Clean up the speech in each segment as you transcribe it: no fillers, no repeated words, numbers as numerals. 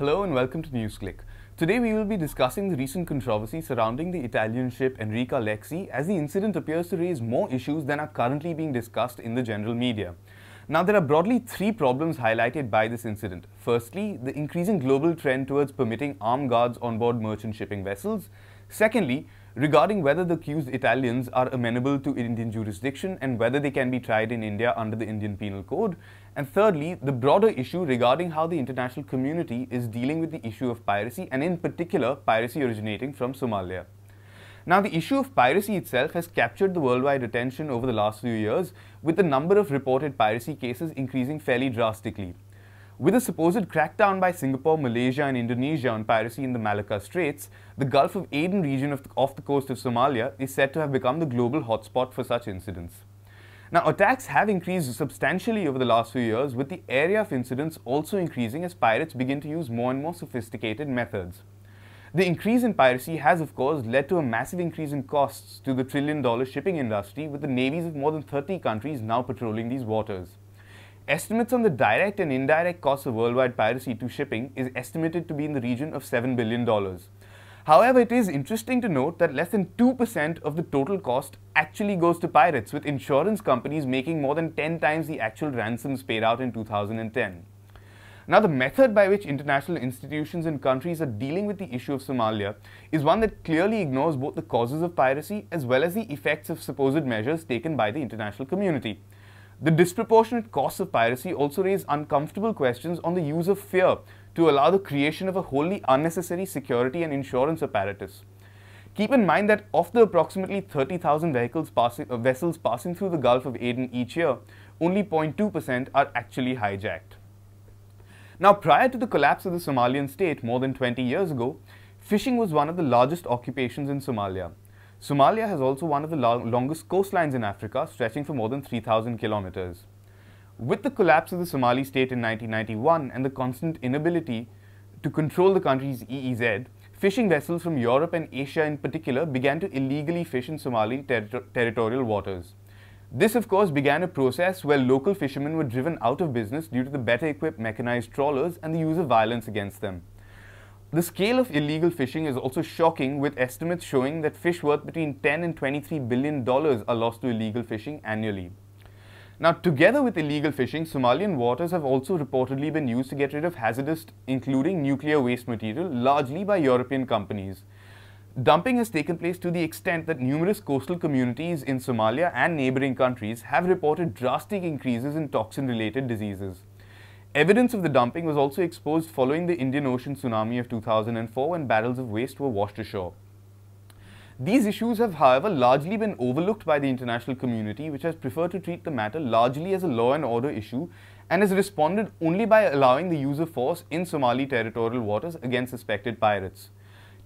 Hello and welcome to NewsClick. Today we will be discussing the recent controversy surrounding the Italian ship Enrica Lexi, as the incident appears to raise more issues than are currently being discussed in the general media. Now, there are broadly three problems highlighted by this incident. Firstly, the increasing global trend towards permitting armed guards on board merchant shipping vessels. Secondly, regarding whether the accused Italians are amenable to Indian jurisdiction and whether they can be tried in India under the Indian Penal Code. And thirdly, the broader issue regarding how the international community is dealing with the issue of piracy, and in particular, piracy originating from Somalia. Now, the issue of piracy itself has captured the worldwide attention over the last few years, with the number of reported piracy cases increasing fairly drastically. With a supposed crackdown by Singapore, Malaysia and Indonesia on piracy in the Malacca Straits, the Gulf of Aden region off the coast of Somalia is said to have become the global hotspot for such incidents. Now, attacks have increased substantially over the last few years, with the area of incidents also increasing as pirates begin to use more and more sophisticated methods. The increase in piracy has, of course, led to a massive increase in costs to the trillion-dollar shipping industry, with the navies of more than 30 countries now patrolling these waters. Estimates on the direct and indirect costs of worldwide piracy to shipping is estimated to be in the region of $7 billion. However, it is interesting to note that less than 2% of the total cost actually goes to pirates, with insurance companies making more than 10 times the actual ransoms paid out in 2010. Now, the method by which international institutions and countries are dealing with the issue of Somalia is one that clearly ignores both the causes of piracy as well as the effects of supposed measures taken by the international community. The disproportionate costs of piracy also raise uncomfortable questions on the use of fear to allow the creation of a wholly unnecessary security and insurance apparatus. Keep in mind that of the approximately 30,000 vessels passing through the Gulf of Aden each year, only 0.2% are actually hijacked. Now, prior to the collapse of the Somalian state more than 20 years ago, fishing was one of the largest occupations in Somalia. Somalia has also one of the longest coastlines in Africa, stretching for more than 3,000 kilometers. With the collapse of the Somali state in 1991 and the constant inability to control the country's EEZ, fishing vessels from Europe and Asia in particular began to illegally fish in Somali territorial waters. This, of course, began a process where local fishermen were driven out of business due to the better equipped mechanized trawlers and the use of violence against them. The scale of illegal fishing is also shocking, with estimates showing that fish worth between $10 and $23 billion are lost to illegal fishing annually. Now, together with illegal fishing, Somalian waters have also reportedly been used to get rid of hazardous, including nuclear waste material, largely by European companies. Dumping has taken place to the extent that numerous coastal communities in Somalia and neighboring countries have reported drastic increases in toxin-related diseases. Evidence of the dumping was also exposed following the Indian Ocean tsunami of 2004, when barrels of waste were washed ashore. These issues have, however, largely been overlooked by the international community, which has preferred to treat the matter largely as a law and order issue and has responded only by allowing the use of force in Somali territorial waters against suspected pirates.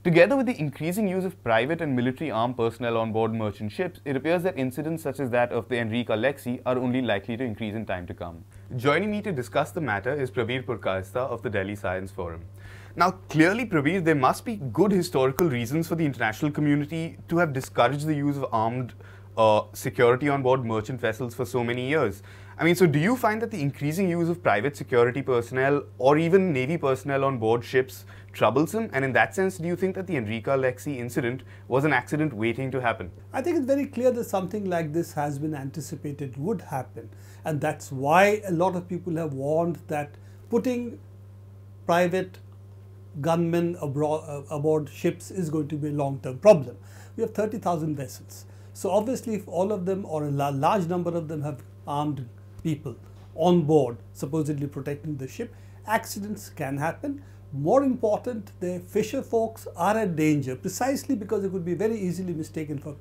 Together with the increasing use of private and military armed personnel on board merchant ships, it appears that incidents such as that of the Enrica Lexi are only likely to increase in time to come. Joining me to discuss the matter is Prabir Purkayastha of the Delhi Science Forum. Now, clearly, Prabir, there must be good historical reasons for the international community to have discouraged the use of armed security on board merchant vessels for so many years. So do you find that the increasing use of private security personnel or even Navy personnel on board ships troublesome? And in that sense, do you think that the Enrica Lexi incident was an accident waiting to happen? I think it's very clear that something like this has been anticipated would happen. And that's why a lot of people have warned that putting private gunmen aboard ships is going to be a long-term problem. We have 30,000 vessels. So obviously, if all of them or a large number of them have armed people on board, supposedly protecting the ship, accidents can happen. More important, the fisher folks are at danger precisely because they could be very easily mistaken for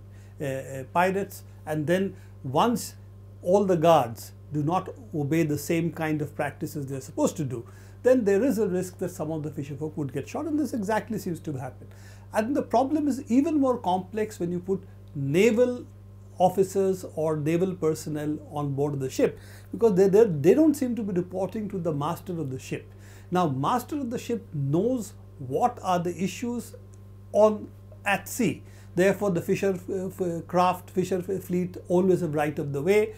pirates. And then once all the guards do not obey the same kind of practices they're supposed to do, then there is a risk that some of the fisher folk would get shot, and this exactly seems to happen. And the problem is even more complex when you put naval officers or naval personnel on board the ship, because they don't seem to be reporting to the master of the ship. Now, master of the ship knows what are the issues at sea. Therefore, the fisher fleet always have right of the way.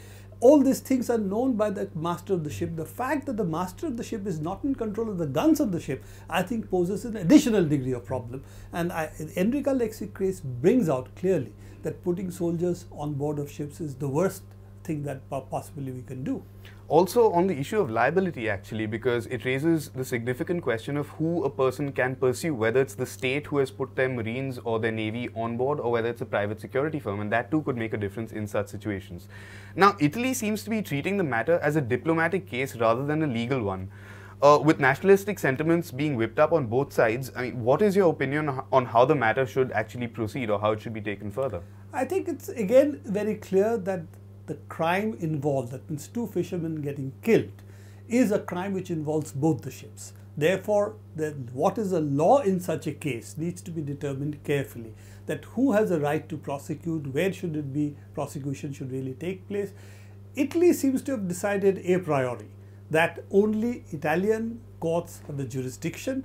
all these things are known by the master of the ship. The fact that the master of the ship is not in control of the guns of the ship, I think poses an additional degree of problem. And Enrica Lexie case brings out clearly that putting soldiers on board of ships is the worst thing that possibly we can do. Also on the issue of liability actually, because it raises the significant question of who a person can pursue, whether it's the state who has put their Marines or their Navy on board, or whether it's a private security firm, and that too could make a difference in such situations. Now, Italy seems to be treating the matter as a diplomatic case rather than a legal one. With nationalistic sentiments being whipped up on both sides, I mean, what is your opinion on how the matter should actually proceed or how it should be taken further? I think it's again very clear that the crime involved, that means two fishermen getting killed, is a crime which involves both the ships. Therefore, what is the law in such a case needs to be determined carefully. That who has a right to prosecute, where should it be, prosecution should really take place. Italy seems to have decided a priori that only Italian courts have the jurisdiction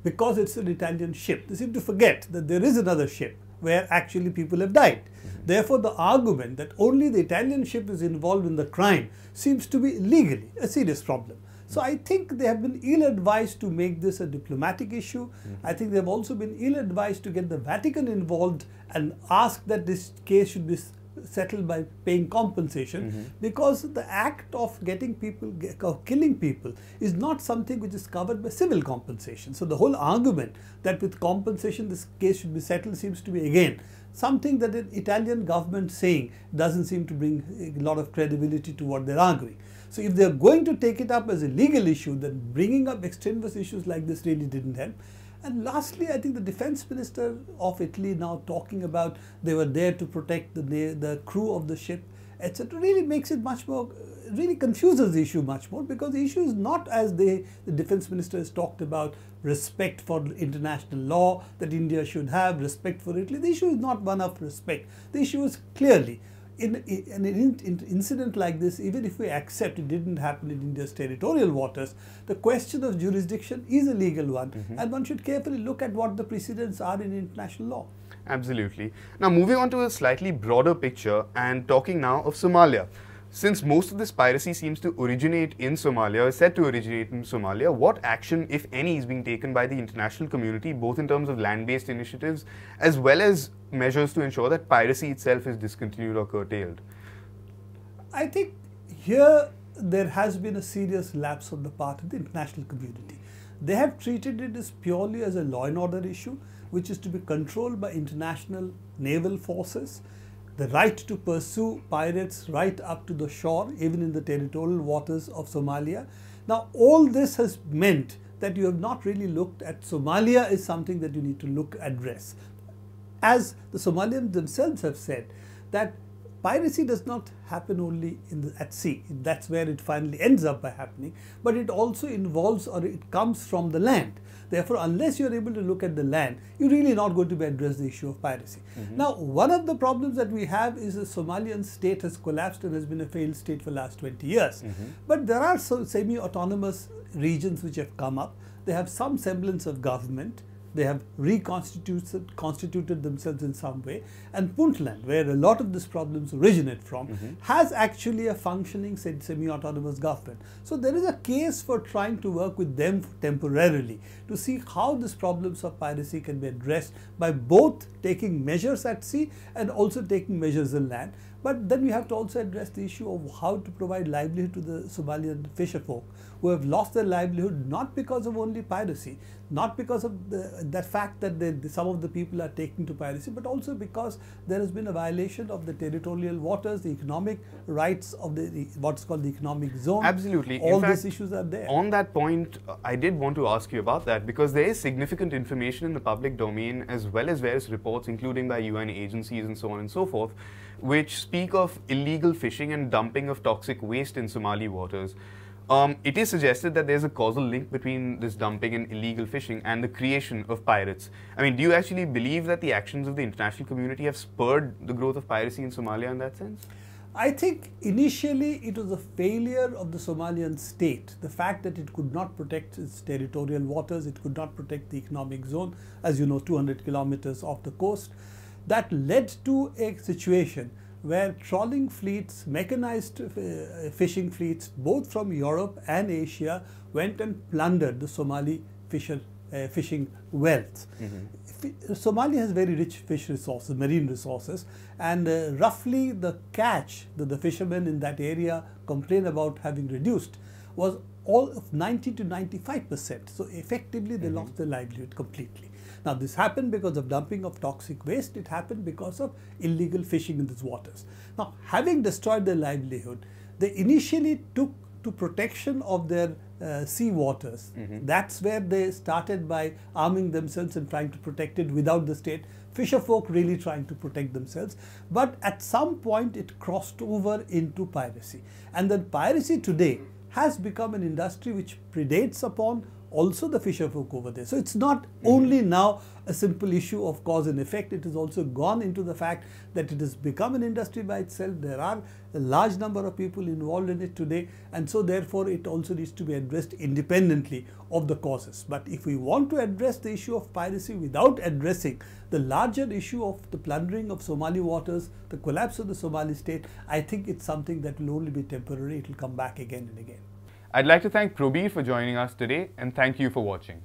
because it's an Italian ship. They seem to forget that there is another ship where actually people have died. Therefore, the argument that only the Italian ship is involved in the crime seems to be legally a serious problem. So I think they have been ill-advised to make this a diplomatic issue. I think they have also been ill-advised to get the Vatican involved and ask that this case should be settled by paying compensation, because the act of getting people, killing people is not something which is covered by civil compensation. So the whole argument that with compensation this case should be settled seems to be again something that the Italian government saying doesn't seem to bring a lot of credibility to what they're arguing. So if they're going to take it up as a legal issue, then bringing up extraneous issues like this really didn't help. And lastly, I think the defense minister of Italy now talking about they were there to protect the crew of the ship, etc., really makes it much more, really confuses the issue much more, because the issue is not, as the defense minister has talked about, respect for international law that India should have, respect for Italy. The issue is not one of respect. The issue is clearly, in an incident like this, even if we accept it didn't happen in India's territorial waters, the question of jurisdiction is a legal one, and one should carefully look at what the precedents are in international law. Absolutely. Now, moving on to a slightly broader picture and talking now of Somalia. Since most of this piracy seems to originate in Somalia, or said to originate in Somalia, what action, if any, is being taken by the international community, both in terms of land-based initiatives as well as measures to ensure that piracy itself is discontinued or curtailed? I think here there has been a serious lapse on the part of the international community. They have treated it as purely as a law and order issue, which is to be controlled by international naval forces. The right to pursue pirates right up to the shore, even in the territorial waters of Somalia. Now, all this has meant that you have not really looked at Somalia as something that you need to address. As the Somalians themselves have said, that piracy does not happen only at sea. That's where it finally ends up by happening, but it also involves, or it comes from the land. Therefore, unless you're able to look at the land, you're really not going to be address the issue of piracy. Now, one of the problems that we have is the Somalian state has collapsed and has been a failed state for the last 20 years. But there are some semi-autonomous regions which have come up. They have some semblance of government. They have constituted themselves in some way. And Puntland, where a lot of these problems originate from, has actually a functioning semi-autonomous government. So there is a case for trying to work with them temporarily to see how these problems of piracy can be addressed by both taking measures at sea and also taking measures in land. But then we have to also address the issue of how to provide livelihood to the Somalian fisherfolk who have lost their livelihood not because of only piracy, not because of the fact that some of the people are taking to piracy, but also because there has been a violation of the territorial waters, the economic rights of what's called the economic zone. Absolutely. All these issues are there. On that point, I did want to ask you about that, because there is significant information in the public domain as well as various reports, including by UN agencies and so on and so forth, which speak of illegal fishing and dumping of toxic waste in Somali waters. It is suggested that there's a causal link between this dumping and illegal fishing and the creation of pirates. I mean, do you actually believe that the actions of the international community have spurred the growth of piracy in Somalia in that sense? I think initially it was a failure of the Somalian state. The fact that it could not protect its territorial waters, it could not protect the economic zone, as you know, 200 kilometers off the coast. That led to a situation where trawling fleets, mechanized fishing fleets, both from Europe and Asia, went and plundered the Somali fishing wealth. Somalia has very rich fish resources, marine resources, and roughly the catch that the fishermen in that area complain about having reduced was all of 90 to 95%. So effectively they lost their livelihood completely. Now this happened because of dumping of toxic waste. It happened because of illegal fishing in these waters. Now, having destroyed their livelihood, they initially took to protection of their sea waters. That's where they started by arming themselves and trying to protect it without the state. Fisher folk really trying to protect themselves. But at some point it crossed over into piracy. And then piracy today has become an industry which predates upon also the fisher folk over there. So it's not only now a simple issue of cause and effect, it has also gone into the fact that it has become an industry by itself. There are a large number of people involved in it today, and so therefore it also needs to be addressed independently of the causes. But if we want to address the issue of piracy without addressing the larger issue of the plundering of Somali waters, the collapse of the Somali state, I think it's something that will only be temporary. It will come back again and again. I'd like to thank Probir for joining us today, and thank you for watching.